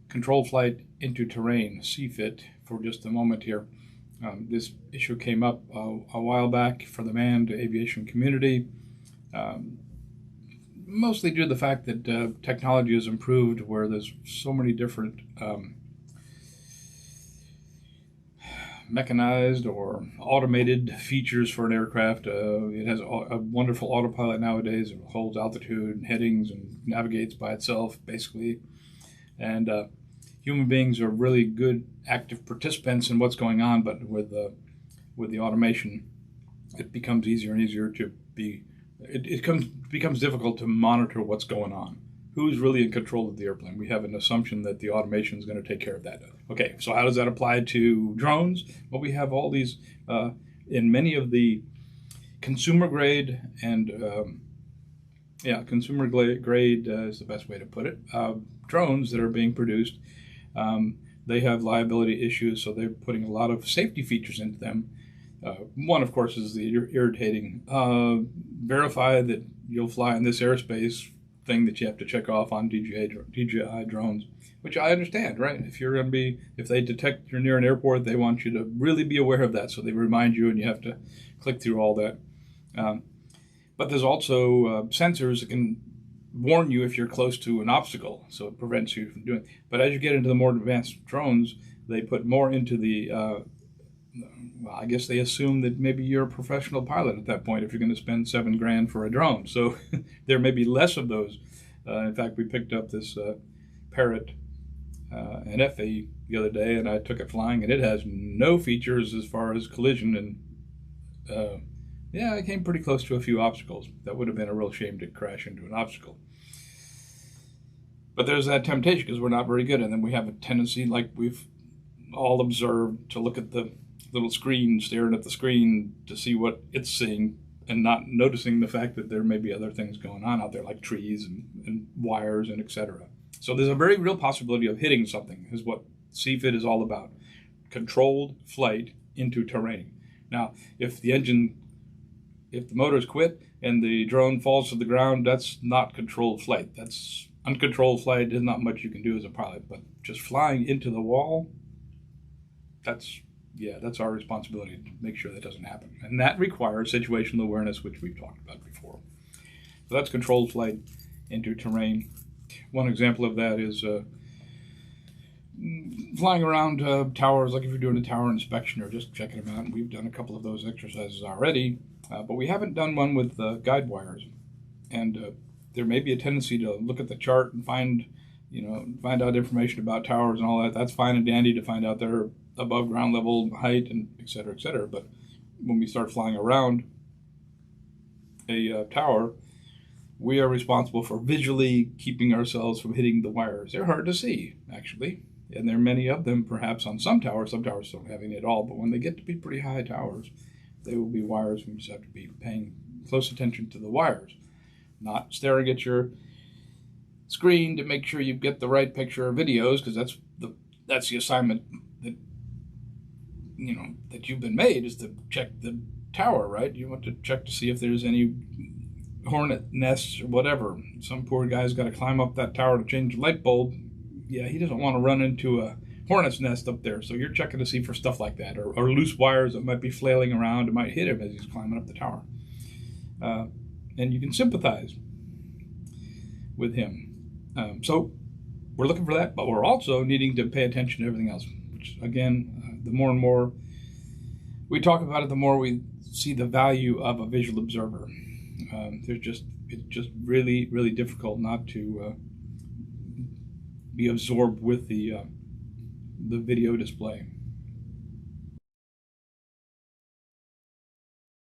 controlled flight into terrain, CFIT, for just a moment here. This issue came up a while back for the manned aviation community, mostly due to the fact that technology has improved, where there's so many different mechanized or automated features for an aircraft. It has a wonderful autopilot nowadays. It holds altitude and headings and navigates by itself, basically. And human beings are really good active participants in what's going on, but with the automation, it becomes easier and easier to be. It becomes difficult to monitor what's going on. Who's really in control of the airplane? We have an assumption that the automation is going to take care of that. Okay, so how does that apply to drones? Well, we have all these, in many of the consumer grade and, consumer grade is the best way to put it, drones that are being produced. They have liability issues, so they're putting a lot of safety features into them. One, of course, is the irritating, verify that you'll fly in this airspace thing that you have to check off on DJI drones, which I understand, right? If they detect you're near an airport, they want you to really be aware of that, so they remind you, and you have to click through all that. But there's also sensors that can warn you if you're close to an obstacle, so it prevents you from doing it. But as you get into the more advanced drones, they put more into the well, I guess they assume that maybe you're a professional pilot at that point if you're going to spend $7,000 for a drone. So there may be less of those. In fact, we picked up this Parrot an FA the other day, and I took it flying, and it has no features as far as collision. And I came pretty close to a few obstacles. That would have been a real shame to crash into an obstacle. But there's that temptation because we're not very good, and then we have a tendency, like we've all observed, to look at the little screen, staring at the screen to see what it's seeing, and not noticing the fact that there may be other things going on out there, like trees and wires and etc. So there's a very real possibility of hitting something, is what CFIT is all about. Controlled flight into terrain. Now, if the motors quit and the drone falls to the ground, that's not controlled flight. That's uncontrolled flight. There's not much you can do as a pilot, but just flying into the wall, that's our responsibility to make sure that doesn't happen. And that requires situational awareness, which we've talked about before. So that's controlled flight into terrain. One example of that is flying around towers, like if you're doing a tower inspection or just checking them out. And we've done a couple of those exercises already, but we haven't done one with guide wires. And there may be a tendency to look at the chart and find out information about towers and all that. That's fine and dandy to find out their above ground level height and et cetera, but when we start flying around a tower, we are responsible for visually keeping ourselves from hitting the wires. They're hard to see, actually, and there are many of them, perhaps on some towers. Some towers don't have any at all, but when they get to be pretty high towers, they will be wires. We just have to be paying close attention to the wires, not staring at your screen to make sure you get the right picture or videos, because that's the assignment that you've been made, is to check the tower, right? You want to check to see if there's any hornet nests or whatever. Some poor guy's got to climb up that tower to change the light bulb. Yeah, he doesn't want to run into a hornet's nest up there, so you're checking to see for stuff like that, or loose wires that might be flailing around and might hit him as he's climbing up the tower. And you can sympathize with him. So we're looking for that, but we're also needing to pay attention to everything else, which, again, the more and more we talk about it, the more we see the value of a visual observer. It's just really, really difficult not to be absorbed with the video display.